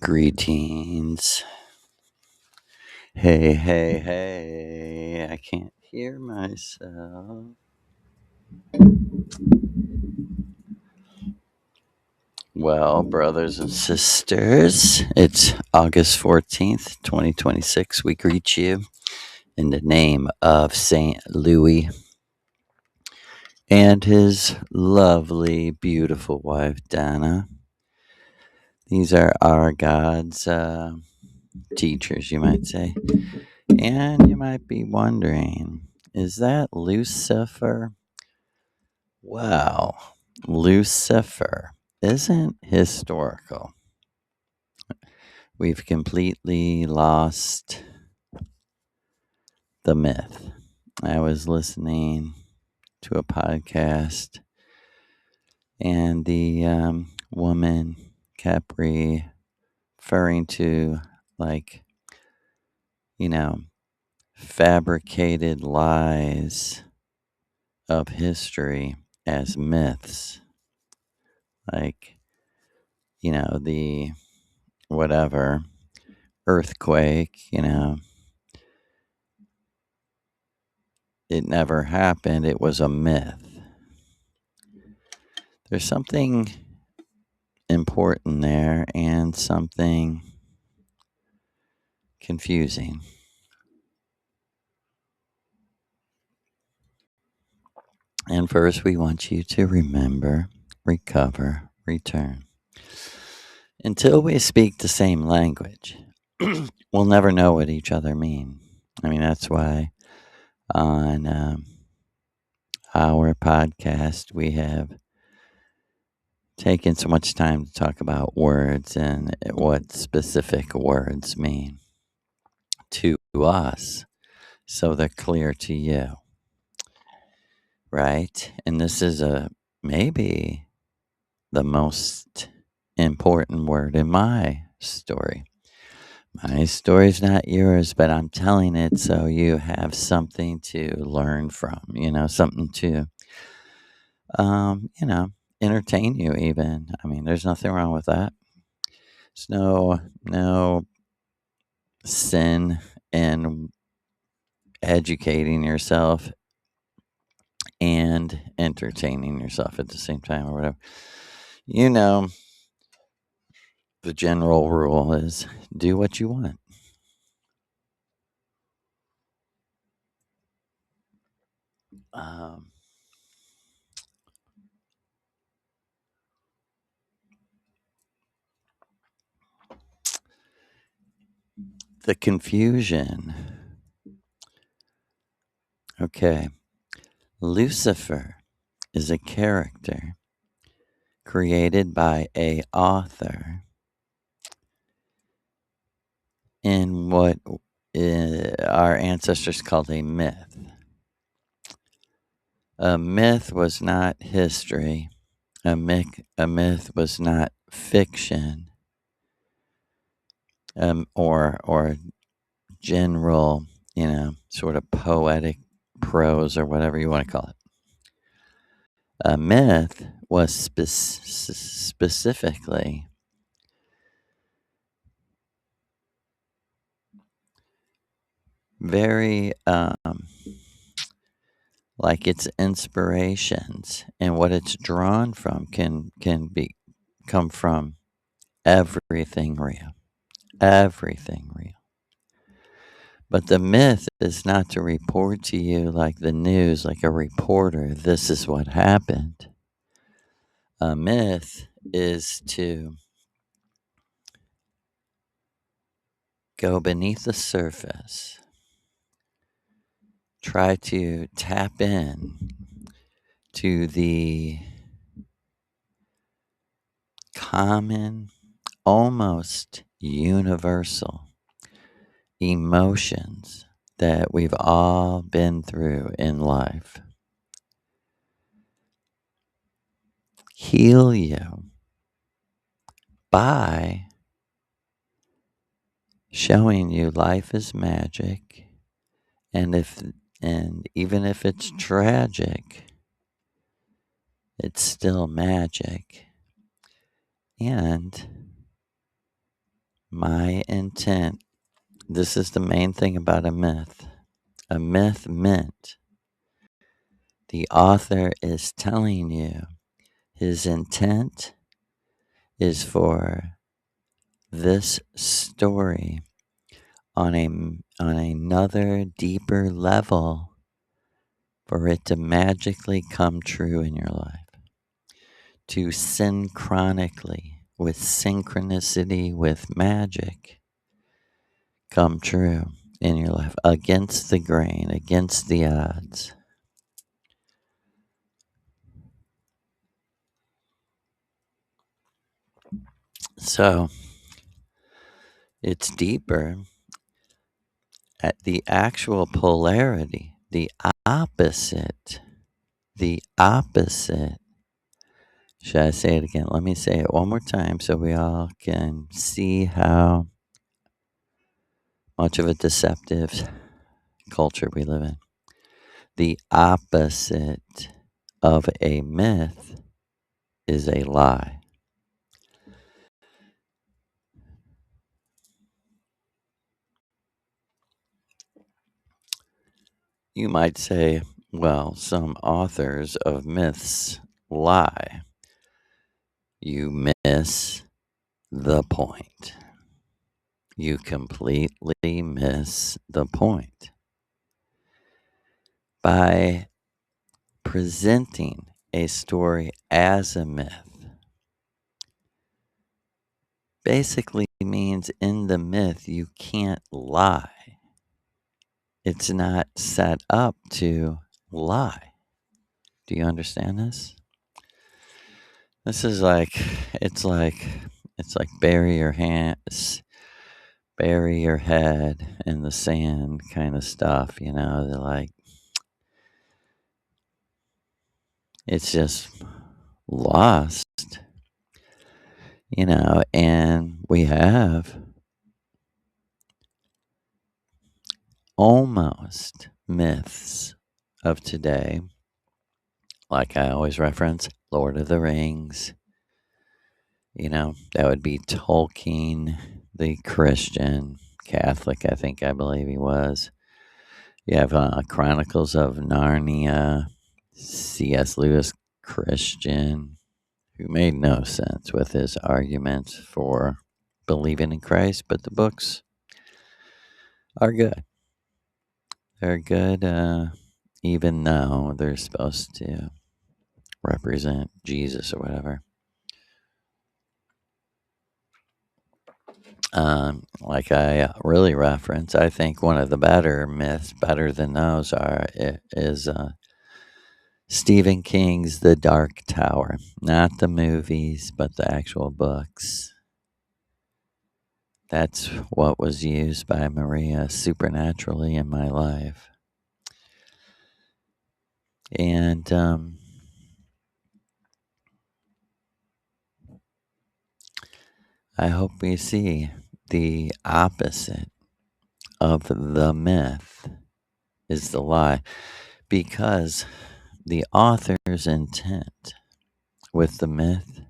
Greetings. Hey, hey, hey. I can't hear myself. Well, brothers and sisters, it's August 14th, 2026. We greet you in the name of St. Louis and his lovely, beautiful wife, Dana. These are our God's teachers, you might say. And you might be wondering, is that Lucifer? Wow, Lucifer isn't historical. We've completely lost the myth. I was listening to a podcast, and the woman kept referring to, like, you know, fabricated lies of history as myths. Like, the whatever earthquake, it never happened. It was a myth. There's something important there and something confusing. And first, we want you to remember, recover, return. Until we speak the same language, we'll never know what each other mean. I mean, that's why on our podcast, we have taken so much time to talk about words and what specific words mean to us so they're clear to you, right? And this is maybe the most important word in my story. My story's not yours, but I'm telling it so you have something to learn from, something to, um, you know, entertain you even. I mean, there's nothing wrong with that. There's no sin in educating yourself and entertaining yourself at the same time or whatever. You know, the general rule is do what you want. Um, the confusion. Okay. Lucifer is a character created by a author in what our ancestors called a myth. A myth was not history. A myth was not fiction, or general, sort of poetic prose or whatever you want to call it. A myth was specifically very like its inspirations and what it's drawn from can be come from everything real, everything real. But the myth is not to report to you like the news, like a reporter, this is what happened. A myth is to go beneath the surface, try to tap in to the common, almost universal emotions that we've all been through in life. Heal you by showing you life is magic, and even if it's tragic, It's still magic. And my intent, this is the main thing about a myth. A myth meant the author is telling you his intent is for this story on another deeper level for it to magically come true in your life, to synchronically, with synchronicity, with magic, come true in your life against the grain, against the odds. So it's deeper at the actual polarity, the opposite, the opposite. Should I say it again? Let me say it one more time so we all can see how much of a deceptive culture we live in. The opposite of a myth is a lie. You might say, well, some authors of myths lie. You miss the point. You completely miss the point. By presenting a story as a myth, basically means in the myth you can't lie. It's not set up to lie. Do you understand this? This is like bury your head in the sand kind of stuff, you know. They're like, it's just lost, you know, and we have almost myths of today, like I always reference Lord of the Rings. You know, that would be Tolkien, the Christian Catholic, I believe he was. You have Chronicles of Narnia, C.S. Lewis, Christian, who made no sense with his arguments for believing in Christ, but the books are good. They're good, even though they're supposed to represent Jesus or whatever. Like I really reference, I think one of the better myths, better than those, is Stephen King's The Dark Tower. Not the movies, but the actual books. That's what was used by Maria supernaturally in my life. And I hope we see the opposite of the myth is the lie, because the author's intent with the myth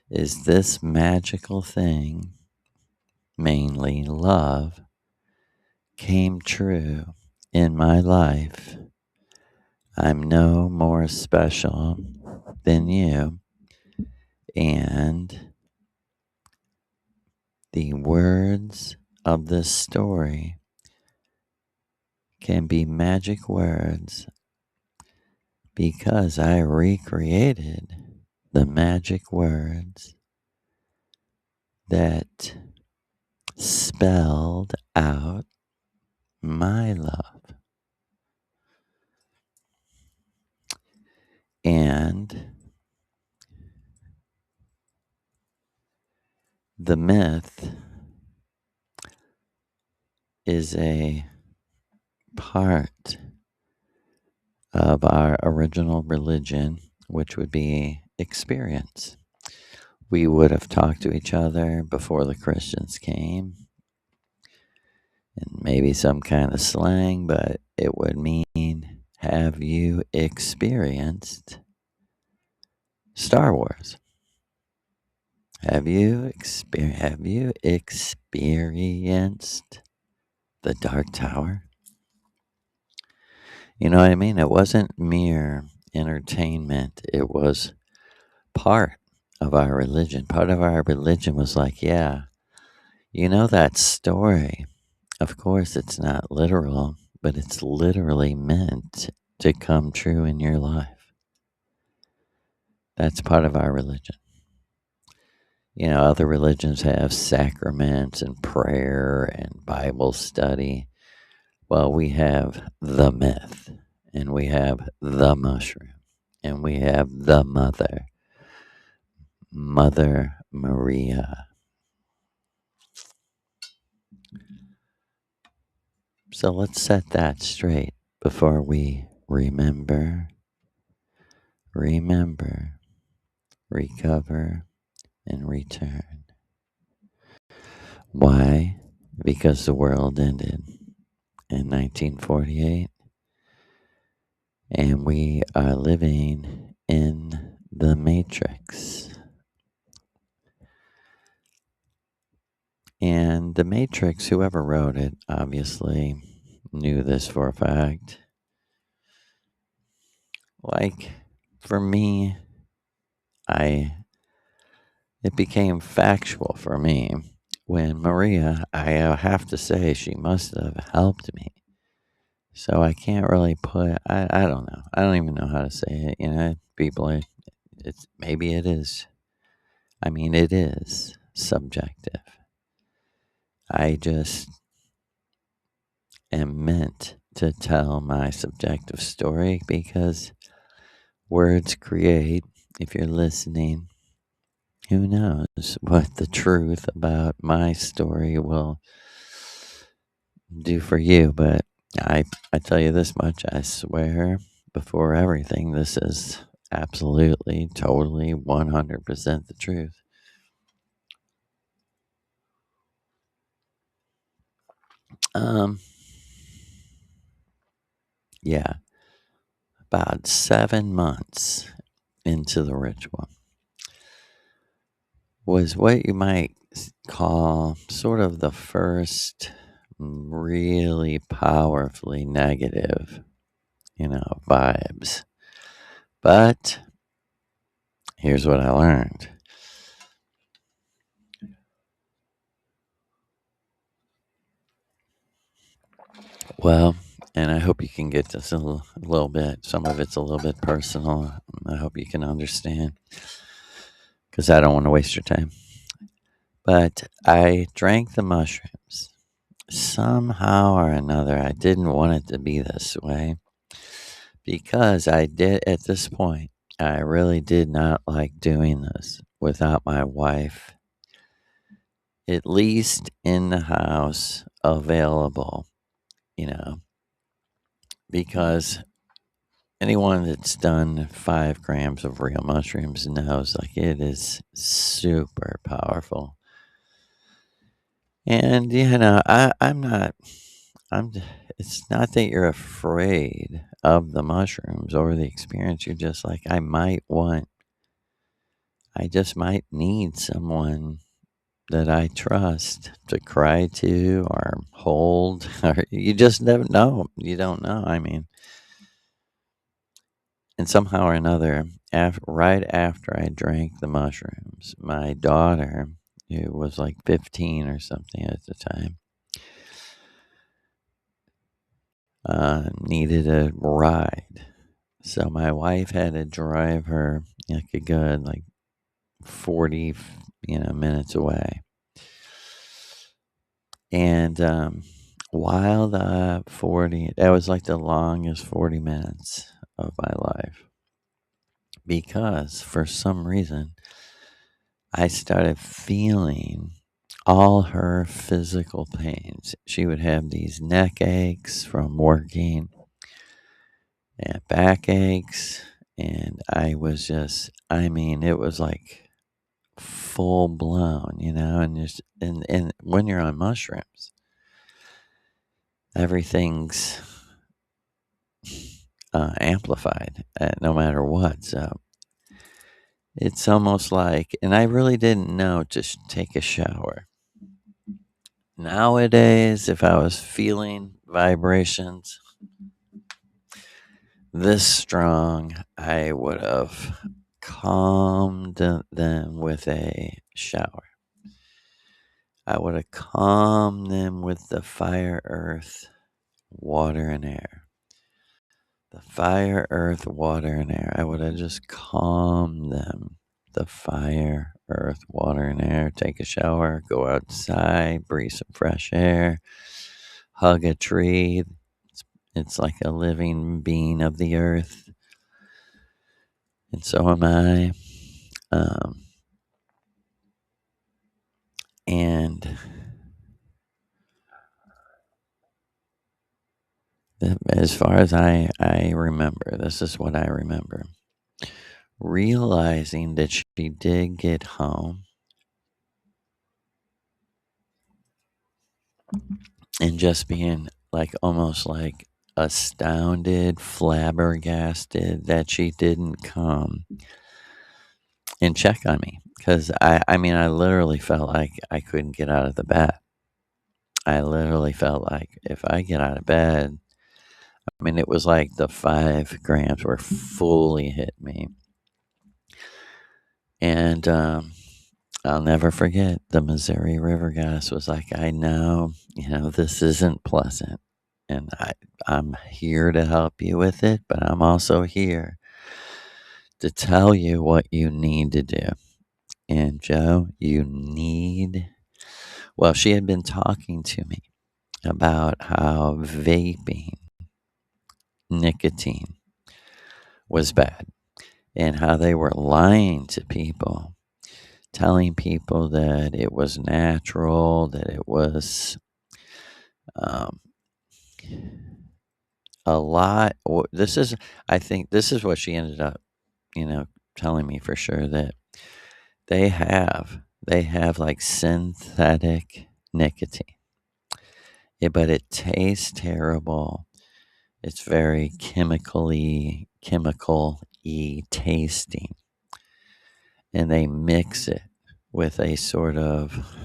is this magical thing, mainly love, came true in my life. I'm no more special than you, and the words of this story can be magic words because I recreated the magic words that spelled out my love. And the myth is a part of our original religion, which would be experience. We would have talked to each other before the Christians came, and maybe some kind of slang, but it would mean, have you experienced Star Wars. Have you experienced the Dark Tower? You know what I mean? It wasn't mere entertainment. It was part of our religion. Part of our religion was like, yeah, you know that story. Of course, it's not literal, but it's literally meant to come true in your life. That's part of our religion. You know, other religions have sacraments and prayer and Bible study. Well, we have the myth, and we have the mushroom, and we have the mother, Mother Maria. So let's set that straight before we remember, recover, and return. Why? Because the world ended in 1948, and we are living in the Matrix. And the Matrix, whoever wrote it, obviously knew this for a fact. Like, for me, I it became factual for me when Maria, I have to say, she must have helped me. So I can't really I don't know. I don't even know how to say it. You know, people, it's maybe it is. I mean, it is subjective. I just am meant to tell my subjective story because words create. If you're listening, who knows what the truth about my story will do for you. But I tell you this much, I swear before everything, this is absolutely, totally, 100% the truth. Um, yeah, about 7 months into the ritual was what you might call sort of the first really powerfully negative, vibes. But here's what I learned. Well, and I hope you can get this a little bit. Some of it's a little bit personal. I hope you can understand because I don't want to waste your time. But I drank the mushrooms. Somehow or another, I didn't want it to be this way because I did, at this point, I really did not like doing this without my wife, at least in the house, available, you know, because anyone that's done 5 grams of real mushrooms knows like it is super powerful. And, I'm not, I'm, it's not that you're afraid of the mushrooms or the experience. You're just like, I just might need someone that I trust to cry to or hold, or you just never know. You don't know. I mean, and somehow or another, right after I drank the mushrooms, my daughter, who was like 15 or something at the time, needed a ride. So my wife had to drive her like a good 40, minutes away. And while that was like the longest 40 minutes of my life because for some reason I started feeling all her physical pains. She would have these neck aches from working and back aches. And I mean, it was like full blown, and when you're on mushrooms, everything's amplified no matter what. So It's almost like, and I really didn't know to take a shower. Nowadays, if I was feeling vibrations this strong, I would have calmed them with a shower. I would have calmed them with the fire, earth, water, and air. The fire, earth, water, and air. I would have just calmed them. The fire, earth, water, and air. Take a shower, go outside, breathe some fresh air, hug a tree. It's like a living being of the earth. And so am I. Um, and as far as I remember, this is what I remember. Realizing that she did get home and just being like almost like astounded, flabbergasted that she didn't come and check on me. Because I mean, I literally felt like I couldn't get out of the bed. I literally felt like if I get out of bed, I mean, it was like the 5 grams were fully hit me. And I'll never forget the Missouri River goddess was like, I know, this isn't pleasant. And I'm here to help you with it, but I'm also here to tell you what you need to do. And Joe, well, she had been talking to me about how vaping nicotine was bad and how they were lying to people, telling people that it was natural, that it was um, a lot. I think this is what she ended up, telling me for sure that they have like synthetic nicotine. Yeah, but it tastes terrible. It's very chemical-y tasting. And they mix it with a sort of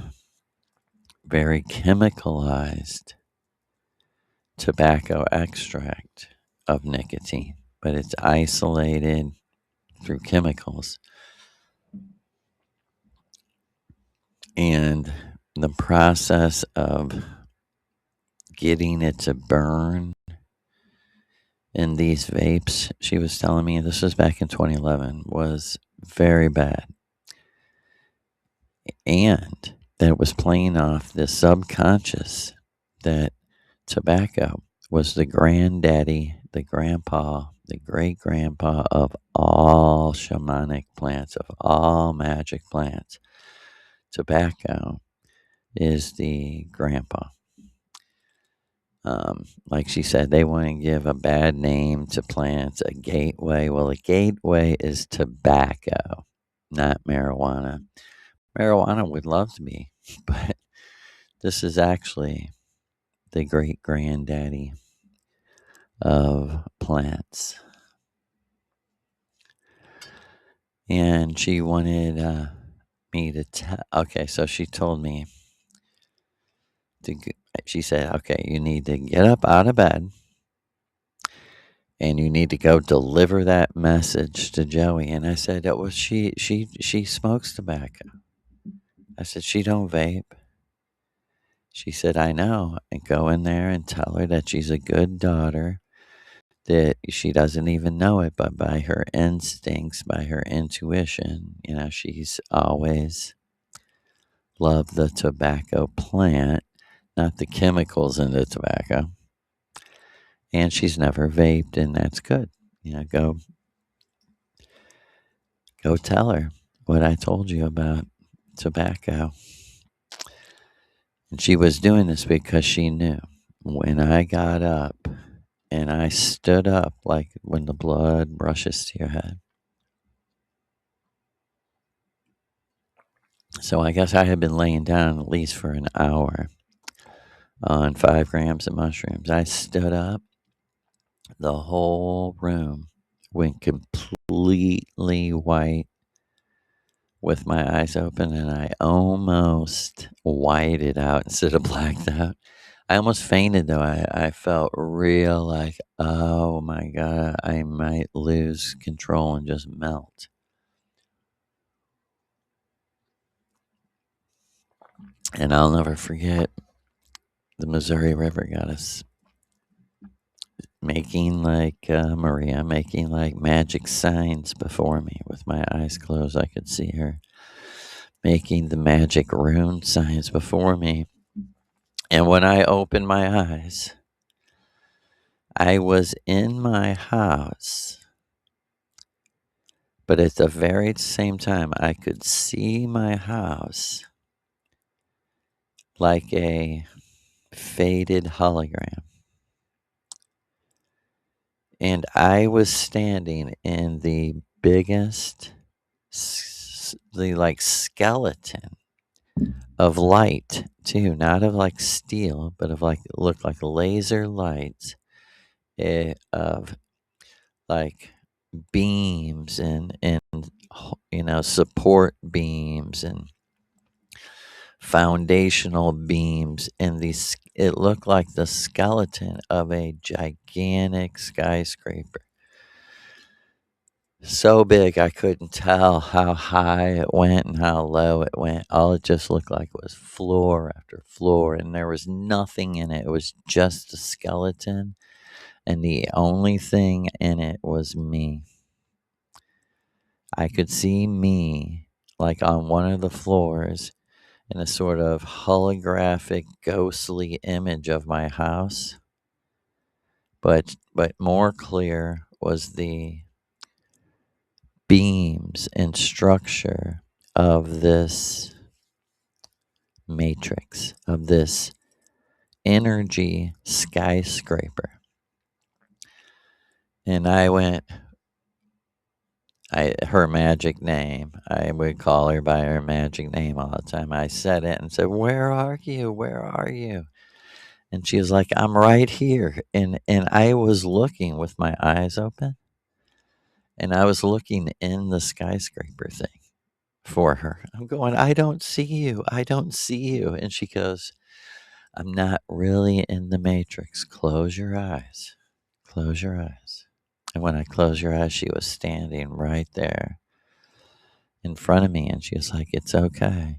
very chemicalized tobacco extract of nicotine, but it's isolated through chemicals. And the process of getting it to burn in these vapes, she was telling me, this was back in 2011, was very bad. And that it was playing off the subconscious that tobacco was the granddaddy, the grandpa, the great grandpa of all shamanic plants, of all magic plants. Tobacco is the grandpa. Like she said, they want to give a bad name to plants, a gateway. Well, a gateway is tobacco, not marijuana. Marijuana would love to be, but this is actually the great granddaddy of plants. And she wanted me to tell. Okay, so she told me she said, okay, you need to get up out of bed and you need to go deliver that message to Joey. And I said, oh, well, she smokes tobacco. I said, she don't vape. She said, I know. And go in there and tell her that she's a good daughter, that she doesn't even know it, but by her instincts, by her intuition, she's always loved the tobacco plant, not the chemicals in the tobacco. And she's never vaped, and that's good. Go tell her what I told you about tobacco. And she was doing this because she knew when I got up and I stood up, like when the blood rushes to your head. So I guess I had been laying down at least for an hour on 5 grams of mushrooms. I stood up. The whole room went completely white with my eyes open, and I almost whited out instead of blacked out. I almost fainted though. I felt real like, oh my God, I might lose control and just melt. And I'll never forget the Missouri River got us making like Maria, making like magic signs before me with my eyes closed. I could see her making the magic rune signs before me. And when I opened my eyes, I was in my house, but at the very same time, I could see my house like a faded hologram. And I was standing in the biggest, the like skeleton of light, too, not of like steel, but of like, it looked like laser lights of like beams and support beams and foundational beams, and these, it looked like the skeleton of a gigantic skyscraper, so big I couldn't tell how high it went and how low it went. All it just looked like was floor after floor, and there was nothing in it. It was just a skeleton, and the only thing in it was me. I could see me like on one of the floors in a sort of holographic, ghostly image of my house. But more clear was the beams and structure of this matrix, of this energy skyscraper. And I went, her magic name, I would call her by her magic name all the time. I said it and said, "Where are you? Where are you?" And she was like, "I'm right here." And I was looking with my eyes open, and I was looking in the skyscraper thing for her. I'm going, "I don't see you. I don't see you." And she goes, "I'm not really in the matrix. Close your eyes. Close your eyes." And when I closed her eyes, she was standing right there in front of me, and she was like, "It's okay.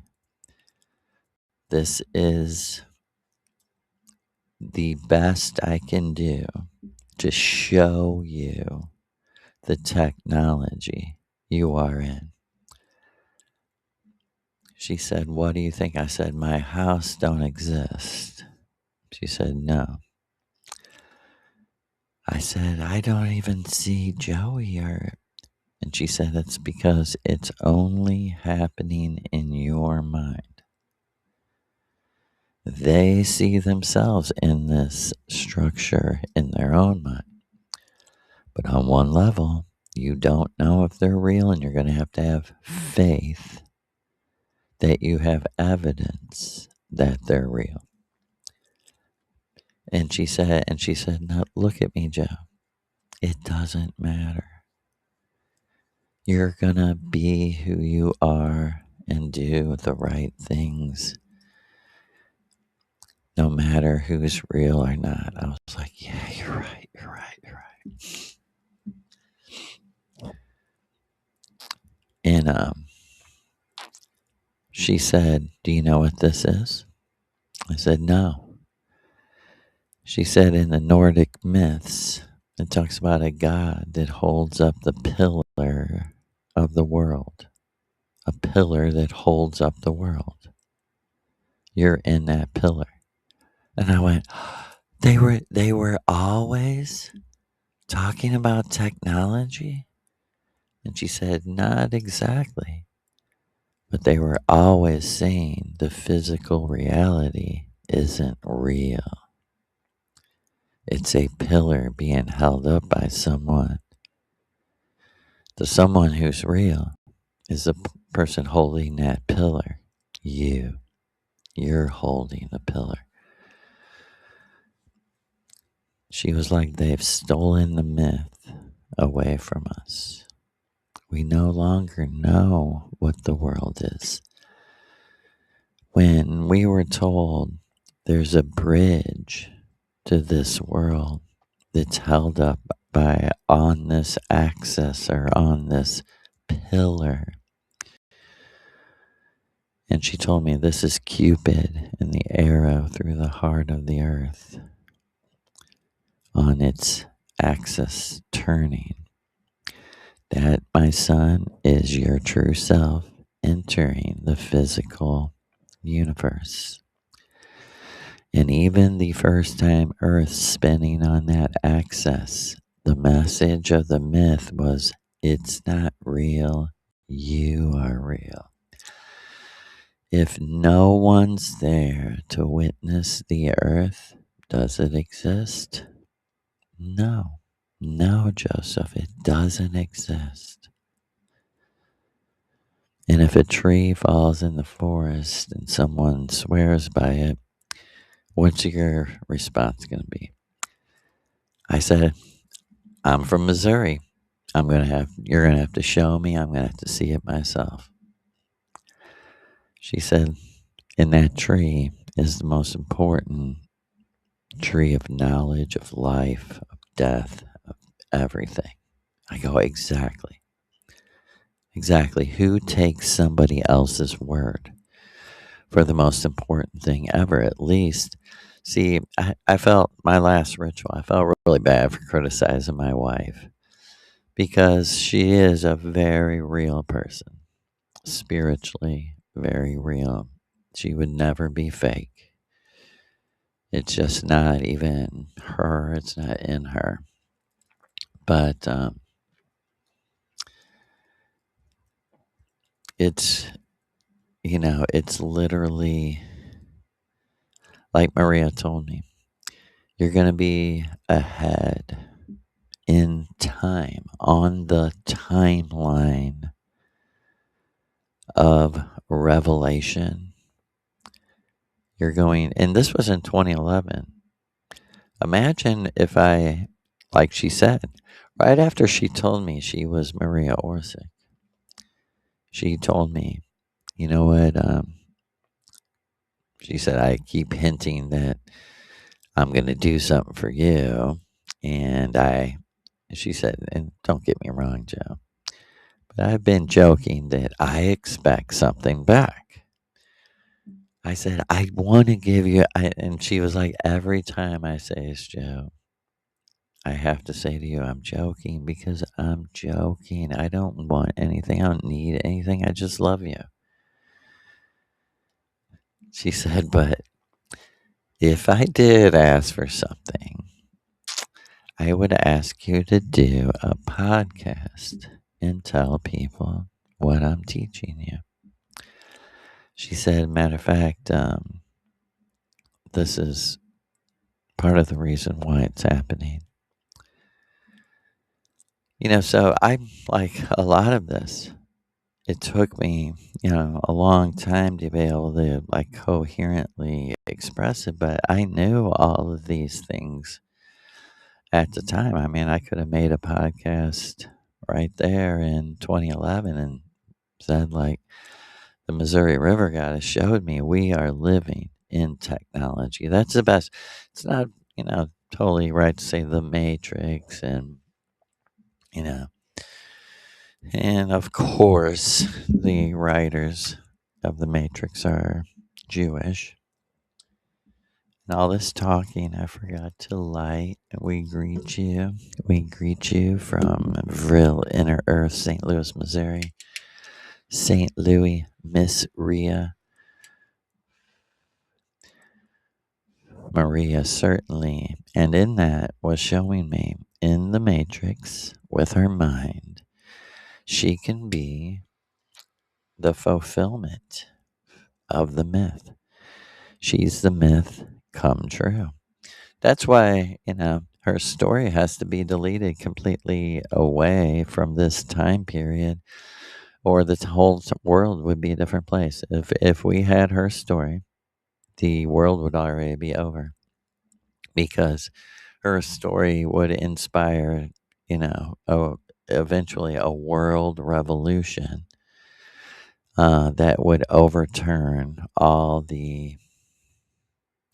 This is the best I can do to show you the technology you are in." She said, "What do you think?" I said, "My house don't exist." She said, "No." I said, "I don't even see Joey or..." And she said, "It's because it's only happening in your mind. They see themselves in this structure in their own mind. But on one level, you don't know if they're real, and you're going to have faith that you have evidence that they're real." And she said, "Now look at me, Joe. It doesn't matter. You're going to be who you are and do the right things, no matter who's real or not." I was like, "Yeah, you're right. You're right. You're right." And she said, "Do you know what this is?" I said, "No." She said, "In the Nordic myths, it talks about a god that holds up the pillar of the world, a pillar that holds up the world. You're in that pillar." And I went, they were always talking about technology? And she said, "Not exactly. But they were always saying the physical reality isn't real. It's a pillar being held up by someone. The someone who's real is the person holding that pillar. You're holding the pillar." She was like, "They've stolen the myth away from us. We no longer know what the world is. When we were told there's a bridge to this world that's held up by on this axis or on this pillar. And she told me this is Cupid and the arrow through the heart of the earth on its axis turning. That, my son, is your true self entering the physical universe. And even the first time Earth spinning on that axis, the message of the myth was, it's not real, you are real. If no one's there to witness the Earth, does it exist? No. No, Joseph, it doesn't exist. And if a tree falls in the forest and someone swears by it, what's your response going to be? I said, I'm from Missouri. You're going to have to show me. I'm going to have to see it myself. She said, in that tree is the most important tree of knowledge, of life, of death, of everything. I go, exactly. Exactly. Who takes somebody else's word for the most important thing ever, at least? See, I felt my last ritual, I felt really bad for criticizing my wife because she is a very real person, spiritually very real. She would never be fake. It's just not even her, it's not in her. But it's, it's literally like Maria told me, you're going to be ahead in time, on the timeline of revelation. You're going, and this was in 2011. Imagine if like she said, right after she told me she was Maria Orsic, she told me, you know what? She said, I keep hinting that I'm going to do something for you. And she said, and don't get me wrong, Joe, but I've been joking that I expect something back. I said, I want to give you, and she was like, every time I say it's Joe, I have to say to you, I'm joking because I'm joking. I don't want anything. I don't need anything. I just love you. She said, but if I did ask for something, I would ask you to do a podcast and tell people what I'm teaching you. She said, matter of fact, this is part of the reason why it's happening. So I'm like a lot of this. It took me, a long time to be able to like coherently express it, but I knew all of these things at the time. I mean, I could have made a podcast right there in 2011 and said like the Missouri River Goddess showed me we are living in technology. That's the best. It's not, totally right to say the Matrix you know, and of course, the writers of The Matrix are Jewish. And all this talking, I forgot to light. We greet you. We greet you from Vril, Inner Earth, St. Louis, Missouri. St. Louis, Miss Ria. Maria, certainly. And in that was showing me in The Matrix with her mind, she can be the fulfillment of the myth. She's the myth come true. That's why, her story has to be deleted completely away from this time period, or the whole world would be a different place. If we had her story, the world would already be over because her story would inspire, eventually a world revolution that would overturn all the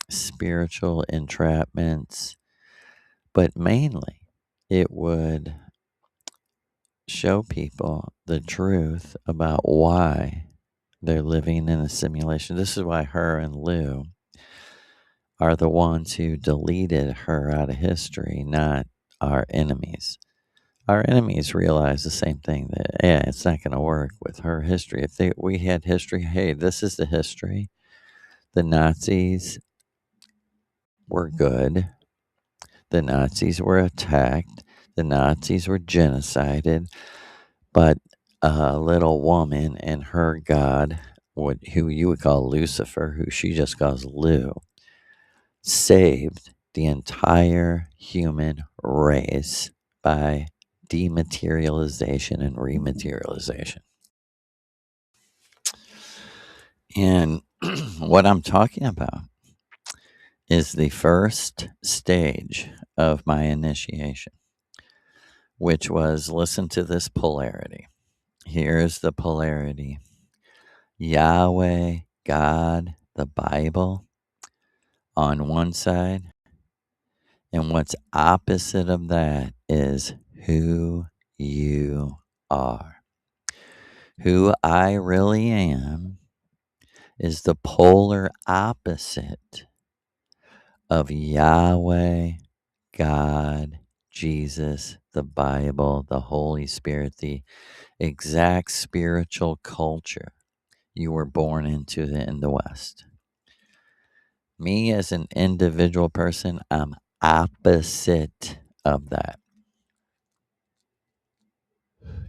spiritual entrapments, but mainly it would show people the truth about why they're living in a simulation. This is why her and Lou are the ones who deleted her out of history, not our enemies. Our enemies realize the same thing that, yeah, it's not going to work with her history. We had history, hey, this is the history. The Nazis were good. The Nazis were attacked. The Nazis were genocided. But a little woman and her god, who you would call Lucifer, who she just calls Lou, saved the entire human race by dematerialization and rematerialization. And what I'm talking about is the first stage of my initiation, which was listen to this polarity. Here's the polarity: Yahweh, God, the Bible on one side, and what's opposite of that is who you are. Who I really am is the polar opposite of Yahweh, God, Jesus, the Bible, the Holy Spirit, the exact spiritual culture you were born into in the West. Me as an individual person, I'm opposite of that.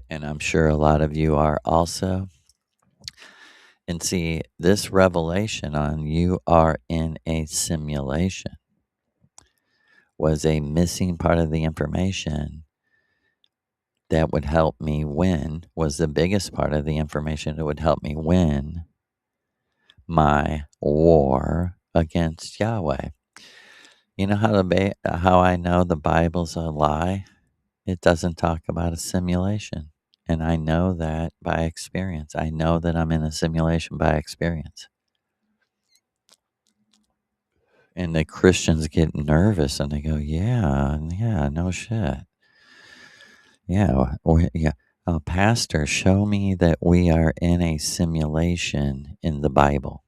And I'm sure a lot of you are also. And see, this revelation on you are in a simulation was a missing part of the information that would help me win, was the biggest part of the information that would help me win my war against Yahweh. You know how I know the Bible's a lie? It doesn't talk about a simulation. And I know that by experience. I know that I'm in a simulation by experience. And the Christians get nervous and they go, yeah, no shit. Yeah, yeah. Pastor, show me that we are in a simulation in the Bible.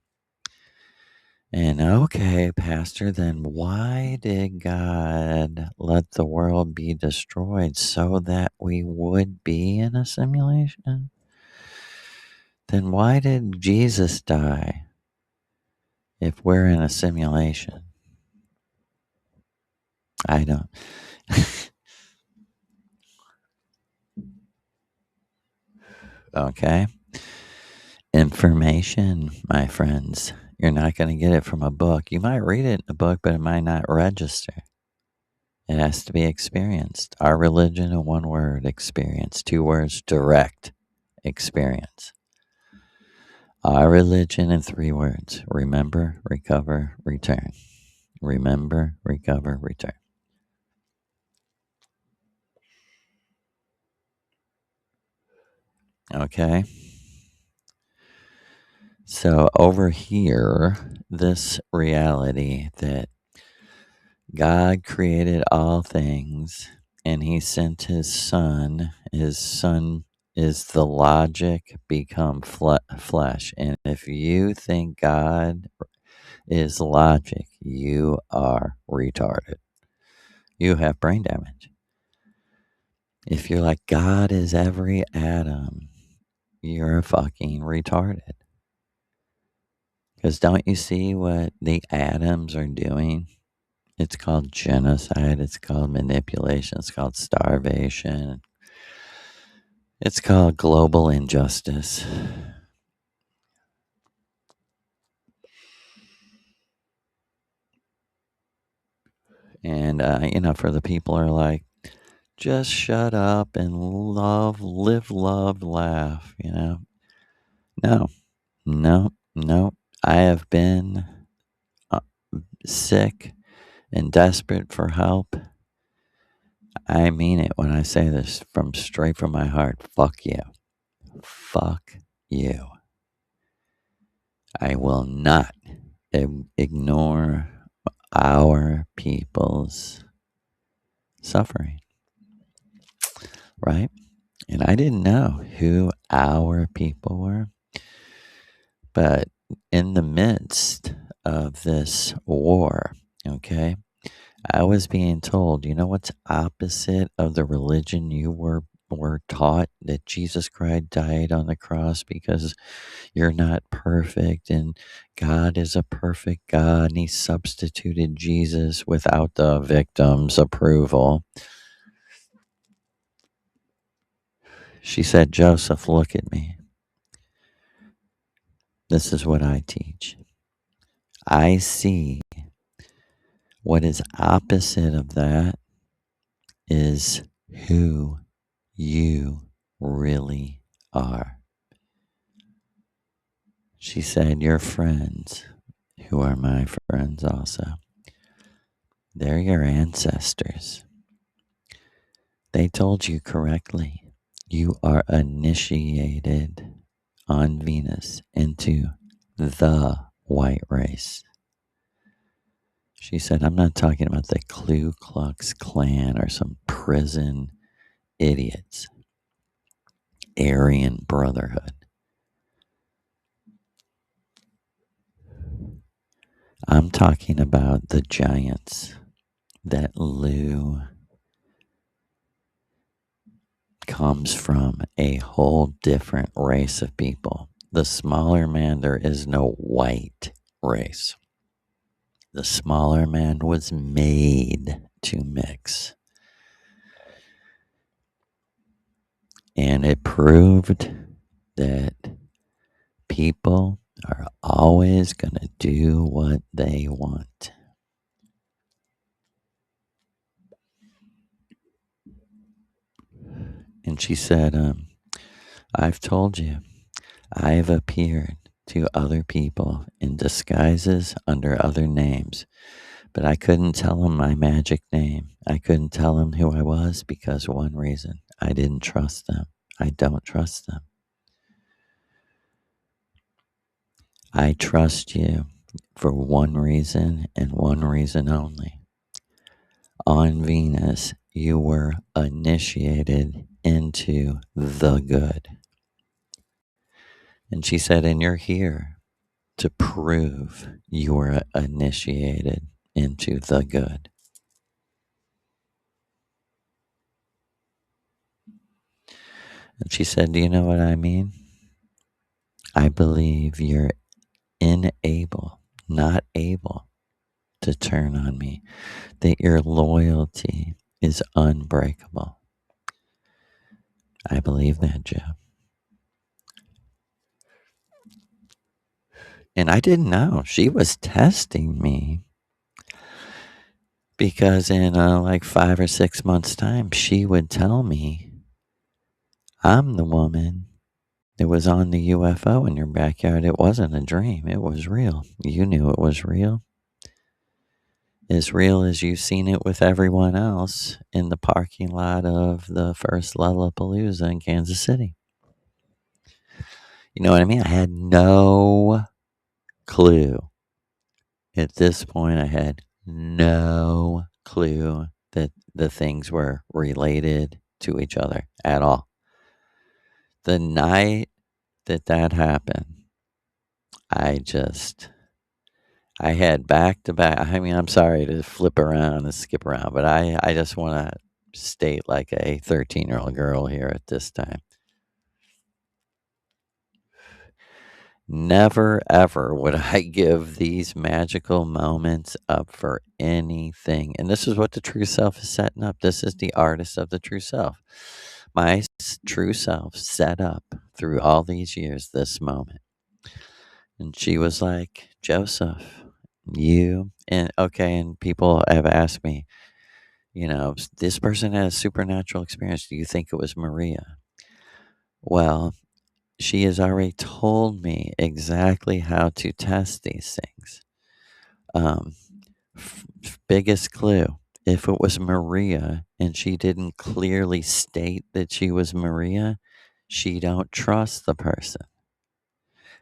And okay, Pastor, then why did God let the world be destroyed so that we would be in a simulation? Then why did Jesus die if we're in a simulation? I don't. Okay. Information, my friends. You're not going to get it from a book. You might read it in a book, but it might not register. It has to be experienced. Our religion in one word, experience. 2 words, direct experience. Our religion in 3 words, remember, recover, return. Remember, recover, return. Okay. So over here, this reality that God created all things and he sent his son is the logic become flesh. And if you think God is logic, you are retarded. You have brain damage. If you're like, God is every atom, you're fucking retarded. Because don't you see what the atoms are doing? It's called genocide. It's called manipulation. It's called starvation. It's called global injustice. And, for the people who are like, just shut up and live, love, laugh, No, no. I have been sick and desperate for help. I mean it when I say this from straight from my heart. Fuck you. Fuck you. I will not ignore our people's suffering, right? And I didn't know who our people were, but in the midst of this war, okay, I was being told, you know what's opposite of the religion you were taught, that Jesus Christ died on the cross because you're not perfect and God is a perfect God and he substituted Jesus without the victim's approval. She said, Joseph, look at me. This is what I teach. I see what is opposite of that is who you really are. She said, your friends, who are my friends also, they're your ancestors. They told you correctly. You are initiated on Venus into the white race. She said, I'm not talking about the Ku Klux Klan or some prison idiots. Aryan Brotherhood. I'm talking about the giants that Lou comes from, a whole different race of people. The smaller man, there is no white race. The smaller man was made to mix. And it proved that people are always going to do what they want. And she said, I've told you, I've appeared to other people in disguises under other names, but I couldn't tell them my magic name. I couldn't tell them who I was because one reason, I didn't trust them. I don't trust them. I trust you for one reason and one reason only. On Venus, you were initiated into the good. And she said, and you're here to prove you were initiated into the good. And she said, do you know what I mean? I believe you're not able to turn on me, that your loyalty is unbreakable. I believe that, Joe. And I didn't know. She was testing me because in like 5 or 6 months' time, she would tell me, I'm the woman that was on the UFO in your backyard. It wasn't a dream. It was real. You knew it was real. As real as you've seen it with everyone else in the parking lot of the first Lollapalooza in Kansas City. You know what I mean? I had no clue. At this point, I had no clue that the things were related to each other at all. The night that happened, I had back to back. I mean, I'm sorry to flip around and skip around, but I just want to state like a 13-year-old girl here at this time. Never, ever would I give these magical moments up for anything. And this is what the true self is setting up. This is the artist of the true self. My true self set up through all these years this moment. And she was like, Joseph, you, and okay, and people have asked me, this person has supernatural experience. Do you think it was Maria? Well, she has already told me exactly how to test these things. Biggest clue if it was Maria and she didn't clearly state that she was Maria, she don't trust the person.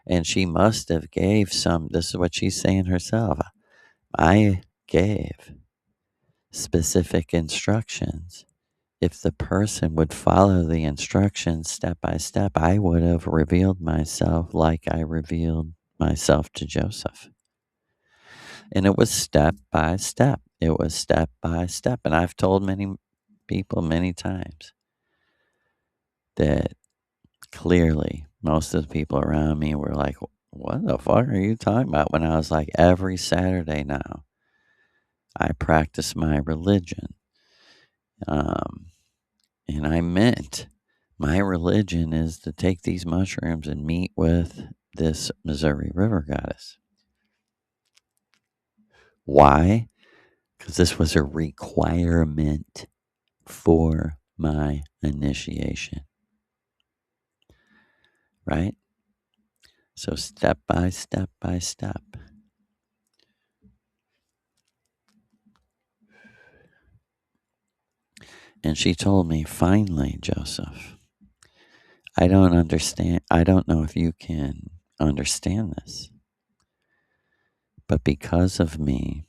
And she must have gave some, this is what she's saying herself. I gave specific instructions. If the person would follow the instructions step by step, I would have revealed myself like I revealed myself to Joseph. And it was step by step. It was step by step. And I've told many people many times that clearly most of the people around me were like, what the fuck are you talking about? When I was like, every Saturday now, I practice my religion. Um, and I meant my religion is to take these mushrooms and meet with this Missouri River goddess. Why? Because this was a requirement for my initiation, right? So step by step by step. And she told me, finally, Joseph, I don't understand. I don't know if you can understand this, but because of me,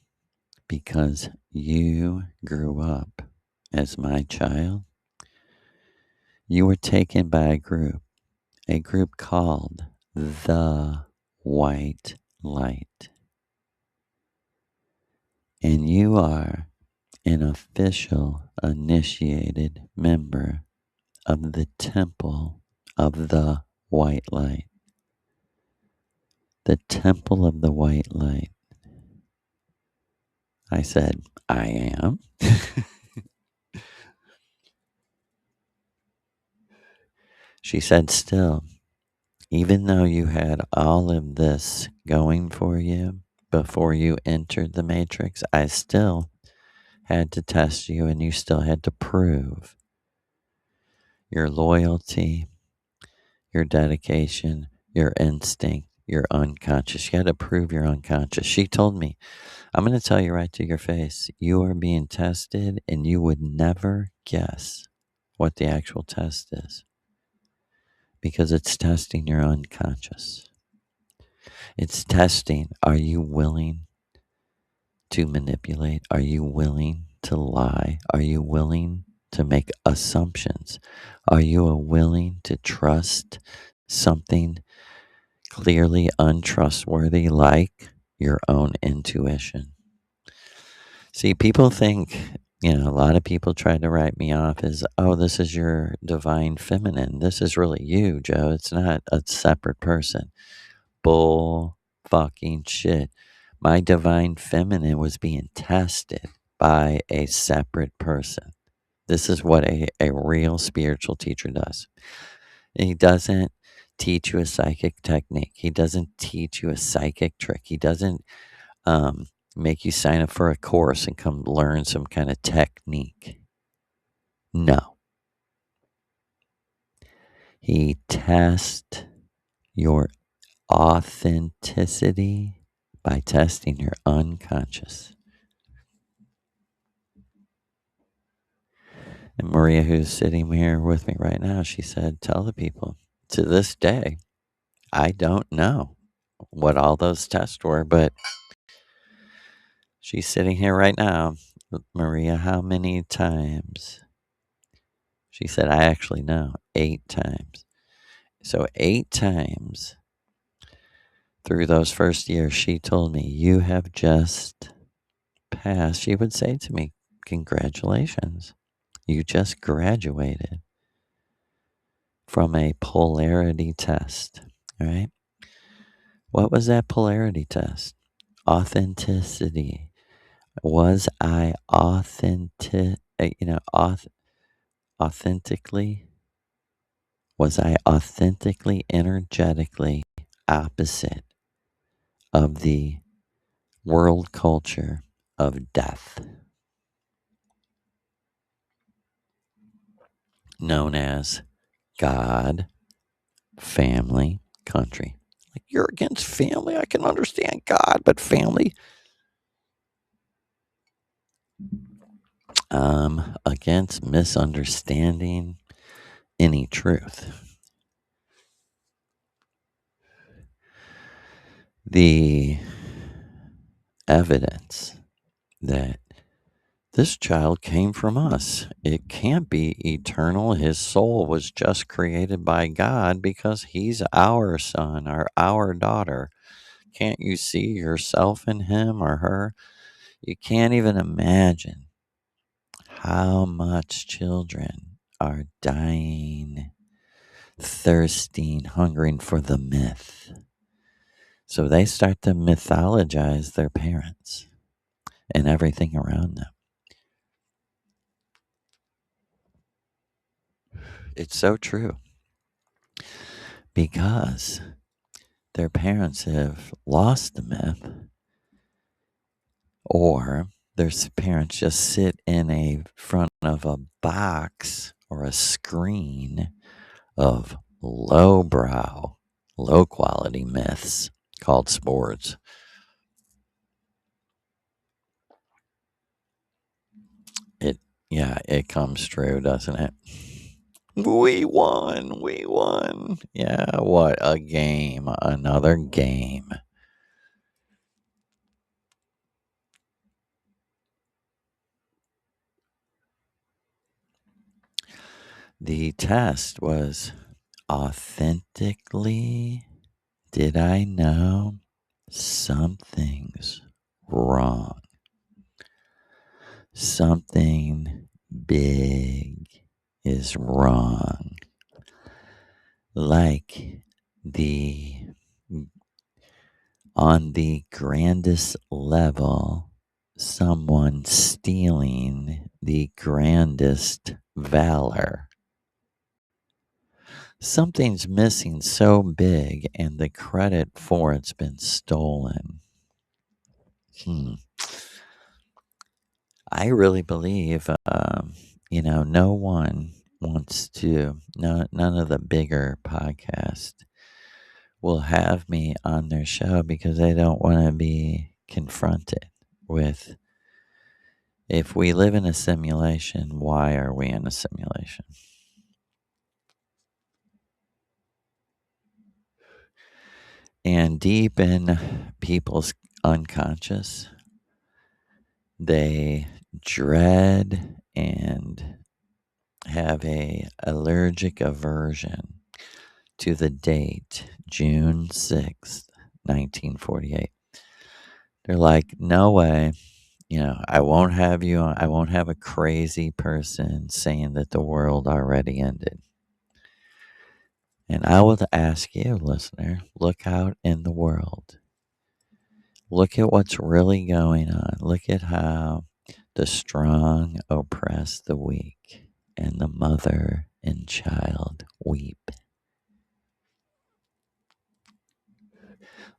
because you grew up as my child, you were taken by a group called the White Light. And you are an official initiated member of the temple of the White Light. The temple of the White Light. I said, I am. She said, still, even though you had all of this going for you before you entered the matrix, I still had to test you and you still had to prove your loyalty, your dedication, your instinct, your unconscious. You had to prove your unconscious. She told me, I'm going to tell you right to your face, you are being tested and you would never guess what the actual test is because it's testing your unconscious. It's testing, are you willing to manipulate? Are you willing to lie? Are you willing to make assumptions? Are you willing to trust something clearly untrustworthy like your own intuition? See, people think, a lot of people try to write me off as, oh, this is your divine feminine. This is really you, Joe. It's not a separate person. Bull fucking shit. My divine feminine was being tested by a separate person. This is what a real spiritual teacher does. He doesn't teach you a psychic technique. He doesn't teach you a psychic trick. He doesn't make you sign up for a course and come learn some kind of technique. No. He tests your authenticity by testing your unconscious. And Maria, who's sitting here with me right now, she said, tell the people, to this day, I don't know what all those tests were, but she's sitting here right now. Maria, how many times? She said, I actually know, 8 times. So 8 times through those first years, she told me, you have just passed. She would say to me, congratulations. You just graduated from a polarity test. All right. What was that polarity test? Authenticity. Was I authentically? Was I authentically, energetically opposite of the world culture of death, known as God, family, country? Like, you're against family? I can understand God, but family? against misunderstanding any truth. The evidence that this child came from us. It can't be eternal. His soul was just created by God because he's our son or our daughter. Can't you see yourself in him or her? You can't even imagine how much children are dying, thirsting, hungering for the myth. So they start to mythologize their parents and everything around them. It's so true because their parents have lost the myth, or their parents just sit in a front of a box or a screen of lowbrow, low quality myths called sports. It yeah, it comes true, doesn't it? We won. We won. Yeah, what a game. Another game. The test was authentically, did I know something's wrong? Something big is wrong. Like the on the grandest level, someone stealing the grandest valor. Something's missing so big, and the credit for it's been stolen. Hmm. I really believe, no one wants to, no, none of the bigger podcasts will have me on their show because they don't want to be confronted with, if we live in a simulation, why are we in a simulation? And deep in people's unconscious, they dread and have a allergic aversion to the date June 6th, 1948. They're like, no way, I won't have you on, I won't have a crazy person saying that the world already ended. And I will ask you, listener, look out in the world. Look at what's really going on. Look at how the strong oppress the weak, and the mother and child weep.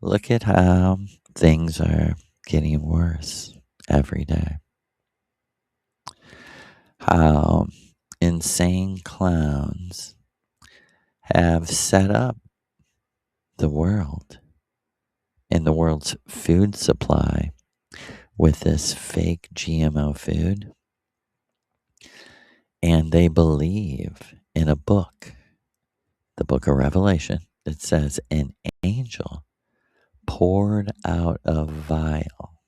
Look at how things are getting worse every day. How insane clowns have set up the world and the world's food supply with this fake GMO food. And they believe in a book, the book of Revelation, that says an angel poured out a vial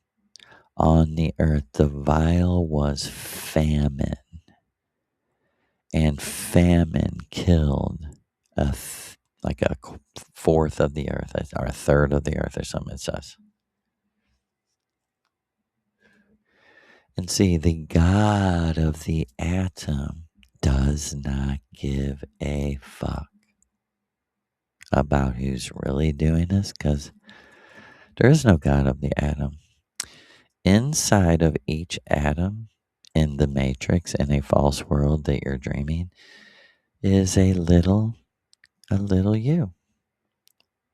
on the earth. The vial was famine, and famine killed like a fourth of the earth, or a third of the earth, or something it says. And see, the God of the atom does not give a fuck about who's really doing this, because there is no God of the atom. Inside of each atom in the matrix, in a false world that you're dreaming, is a little you.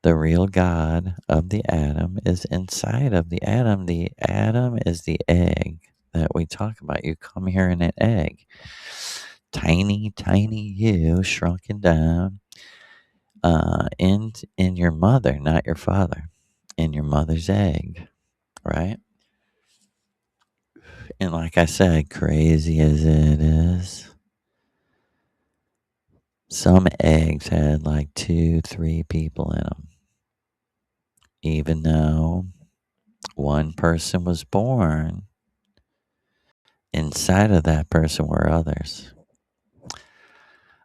The real God of the atom is inside of the atom. The atom is the egg that we talk about. You come here in an egg. Tiny, tiny you shrunken down in your mother, not your father, in your mother's egg, right? And like I said, crazy as it is, some eggs had like 2, 3 people in them, even though one person was born. Inside of that person were others.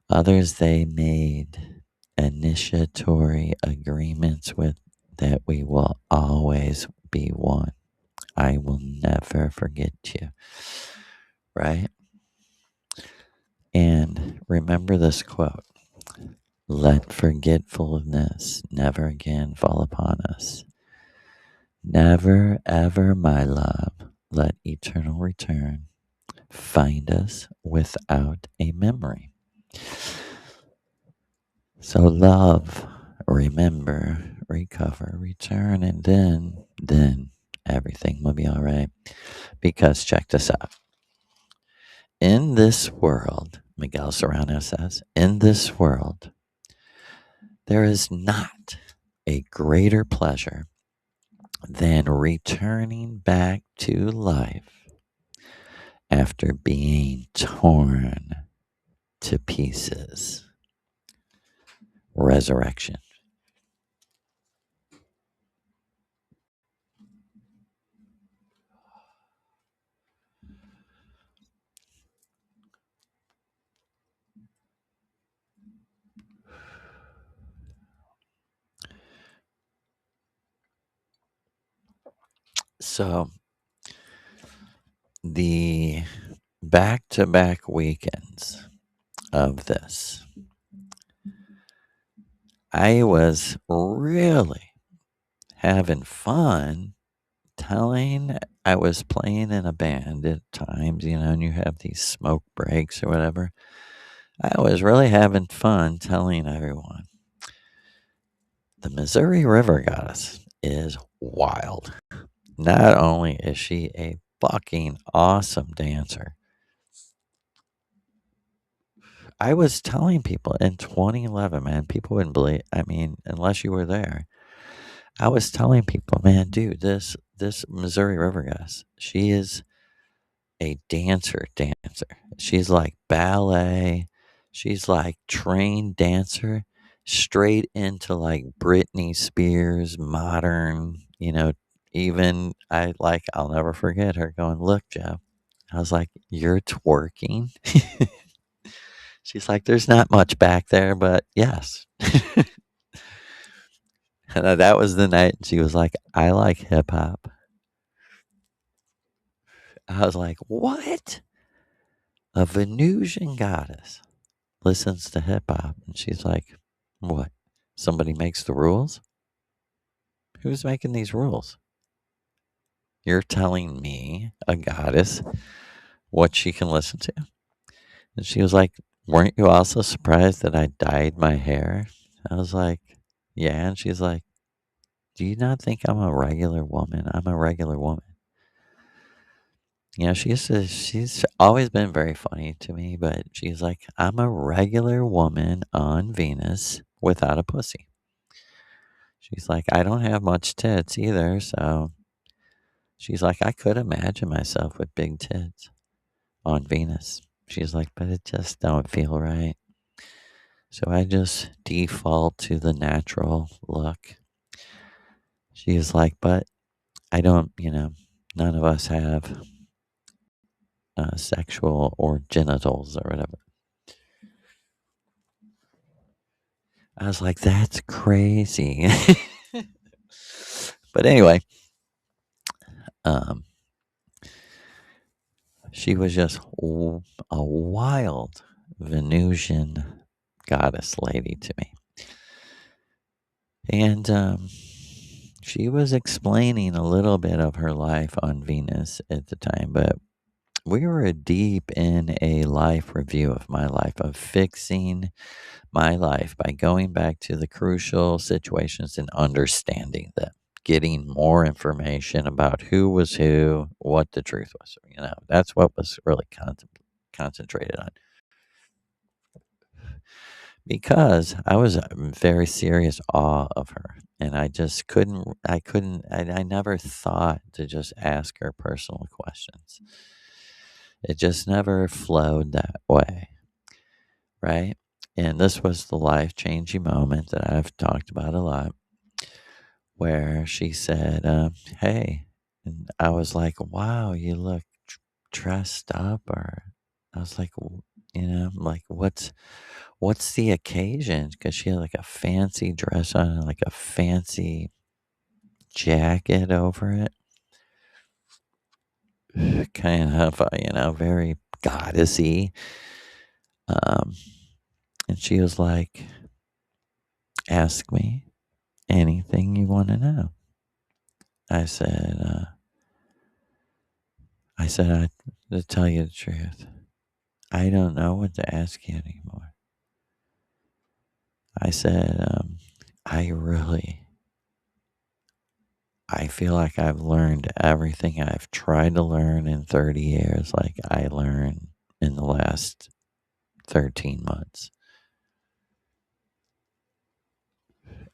Others they made initiatory agreements with that we will always be one. I will never forget you. Right? And remember this quote: let forgetfulness never again fall upon us. Never, ever, my love, let eternal return find us without a memory. So love, remember, recover, return, and then everything will be all right. Because check this out. In this world, Miguel Serrano says, in this world, there is not a greater pleasure than returning back to life after being torn to pieces. Resurrection. So the back to back weekends of this, I was really having fun telling. I was playing in a band at times, and you have these smoke breaks or whatever. I was really having fun telling everyone the Missouri River Goddess is wild. Not only is she a fucking awesome dancer, I was telling people in 2011, man, people wouldn't believe. I mean, unless you were there, I was telling people, man, dude, this Missouri River Goddess, she is a dancer. She's like ballet. She's like trained dancer, straight into like Britney Spears, modern, even I'll never forget her going, look, Jeff. I was like, you're twerking? She's like, there's not much back there, but yes. And that was the night. She was like, I like hip hop. I was like, what? A Venusian goddess listens to hip hop. And she's like, what? Somebody makes the rules? Who's making these rules? You're telling me, a goddess, what she can listen to? And she was like, weren't you also surprised that I dyed my hair? I was like, yeah. And she's like, do you not think I'm a regular woman? I'm a regular woman. She's always been very funny to me, but she's like, I'm a regular woman on Venus without a pussy. She's like, I don't have much tits either, so she's like, I could imagine myself with big tits on Venus. She's like, but it just don't feel right. So I just default to the natural look. She's like, but I don't, none of us have sexual or genitals or whatever. I was like, that's crazy. But anyway, um, she was just a wild Venusian goddess lady to me. And she was explaining a little bit of her life on Venus at the time, but we were deep in a life review of my life, of fixing my life by going back to the crucial situations and understanding them, getting more information about who was who, what the truth was. That's what was really concentrated on. Because I was in very serious awe of her. And I just I never thought to just ask her personal questions. It just never flowed that way, right? And this was the life changing moment that I've talked about a lot, where she said, "Hey," and I was like, "Wow, you look dressed up," or I was like, like what's the occasion? Because she had like a fancy dress on and like a fancy jacket over it, kind of, very goddessy. Um, and she was like, "Ask me anything you want to know." I said, to tell you the truth, I don't know what to ask you anymore. I said, I really, I feel like I've learned everything I've tried to learn in 30 years, like I learned in the last 13 months.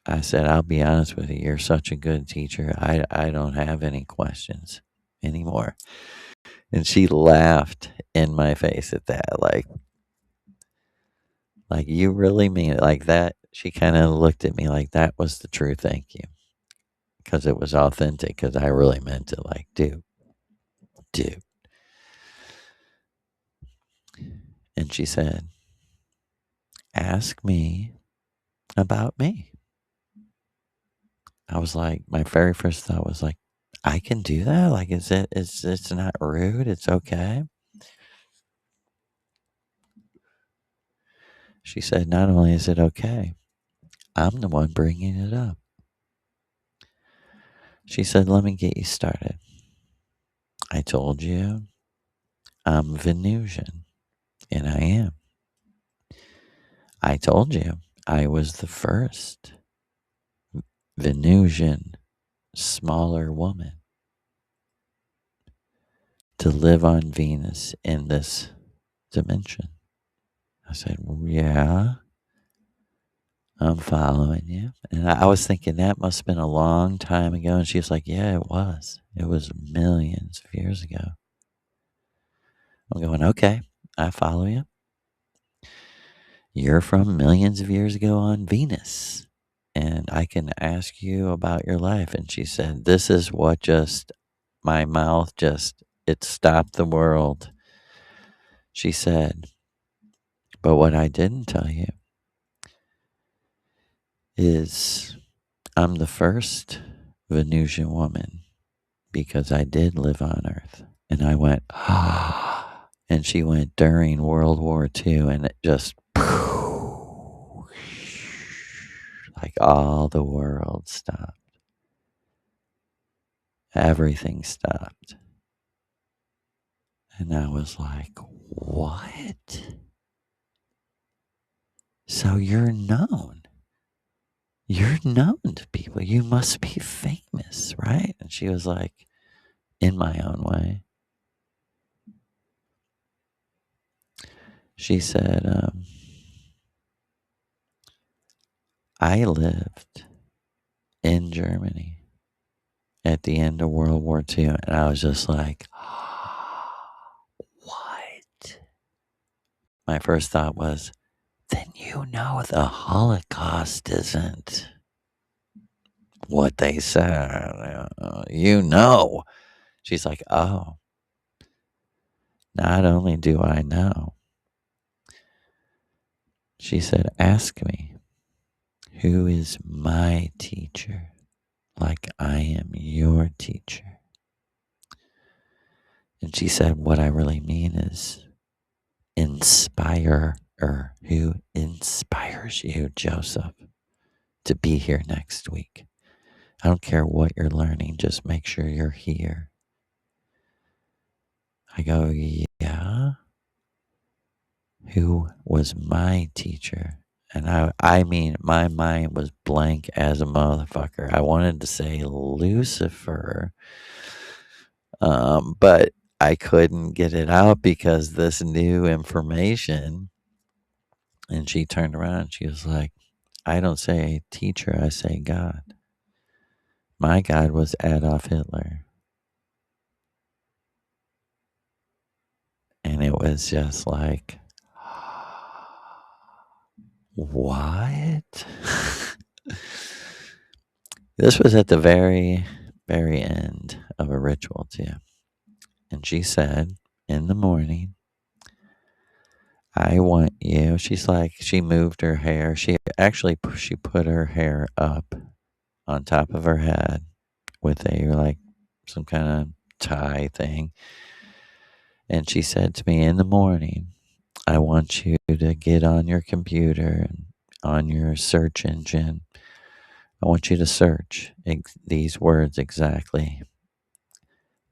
I said, I'll be honest with you, you're such a good teacher. I don't have any questions anymore. And she laughed in my face at that, like you really mean it like that. She kind of looked at me like that was the true thank you, because it was authentic, because I really meant it, like, dude. And she said, ask me about me. I was like, my very first thought was like, I can do that? Like, it's not rude. It's okay. She said, not only is it okay, I'm the one bringing it up. She said, let me get you started. I told you I'm Venusian, and I am. I told you I was the first Venusian smaller woman to live on Venus in this dimension. I said, well, yeah, I'm following you. And I was thinking that must have been a long time ago. And she was like, yeah, it was. It was millions of years ago. I'm going, okay, I follow you. You're from millions of years ago on Venus, and I can ask you about your life. And she said, this is what my mouth it stopped the world. She said, but what I didn't tell you is I'm the first Venusian woman because I did live on Earth. And I went, ah. And she went during World War II, and it just, like all the world stopped. Everything stopped. And I was like, what? So you're known. You're known to people. You must be famous, right? And she was like, in my own way. She said, I lived in Germany at the end of World War II. And I was just like, what? My first thought was, then you know the Holocaust isn't what they said. You know. She's like, oh, not only do I know, she said, ask me, who is my teacher? Like I am your teacher. And she said, what I really mean is inspire her. Who inspires you, Joseph, to be here next week? I don't care what you're learning, just make sure you're here. I go, yeah. Who was my teacher? And I mean, my mind was blank as a motherfucker. I wanted to say Lucifer, but I couldn't get it out because this new information. And she turned around and she was like, I don't say teacher, I say God. My God was Adolf Hitler. it was just like, what? This was at the very, very end of a ritual, too. And she said, in the morning, I want you. She's like, she moved her hair. She put her hair up on top of her head with like some kind of tie thing. And she said to me, in the morning, I want you to get on your computer and on your search engine. I want you to search these words exactly.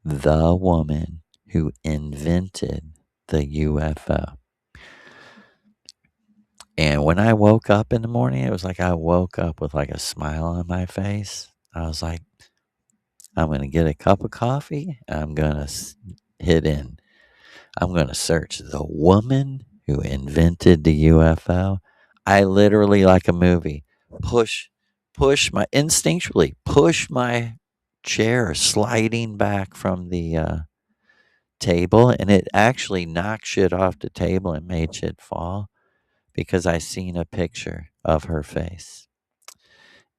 The woman who invented the UFO. And when I woke up in the morning, it was like I woke up with like a smile on my face. I was like, I'm going to get a cup of coffee. I'm going to hit in. I'm going to search the woman who invented the UFO. I literally, like a movie, instinctually push my chair sliding back from the table, and it actually knocked shit off the table and made shit fall because I seen a picture of her face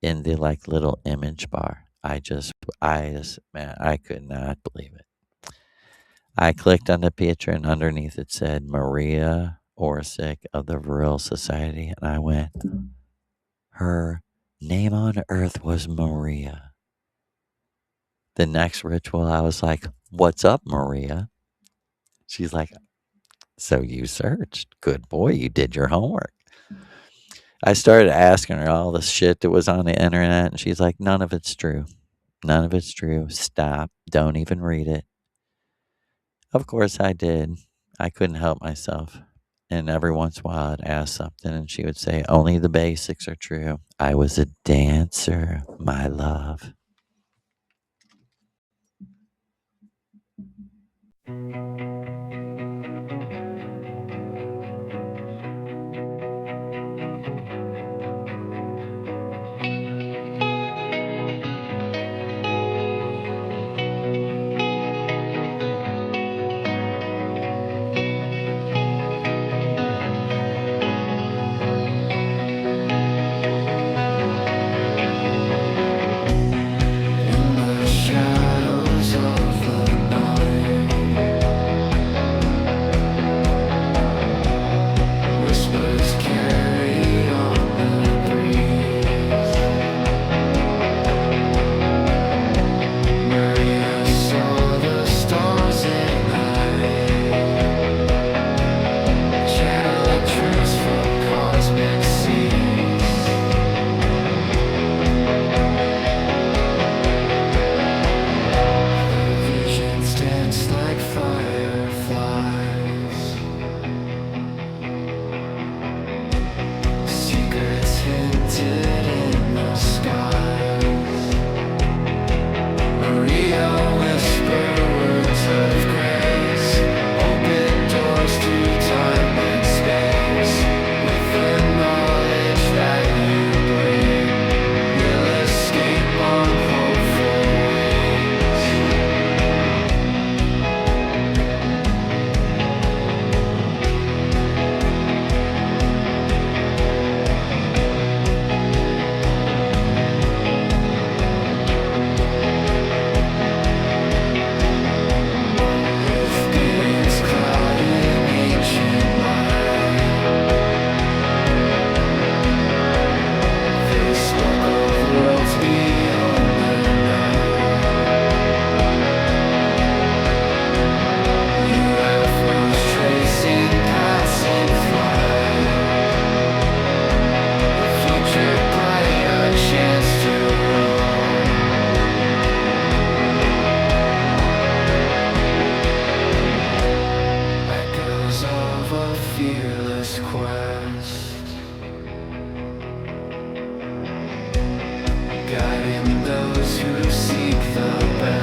in the like little image bar. Man, I could not believe it. I clicked on the picture and underneath it said Maria Orsic of the Vril Society. And I went, her name on earth was Maria. The next ritual, I was like, what's up, Maria? She's like, so you searched. Good boy, you did your homework. I started asking her all the shit that was on the internet, and she's like, none of it's true. None of it's true. Stop. Don't even read it. Of course I did. I couldn't help myself. And every once in a while I'd ask something, and she would say, only the basics are true. I was a dancer, my love. Guiding those who seek the best.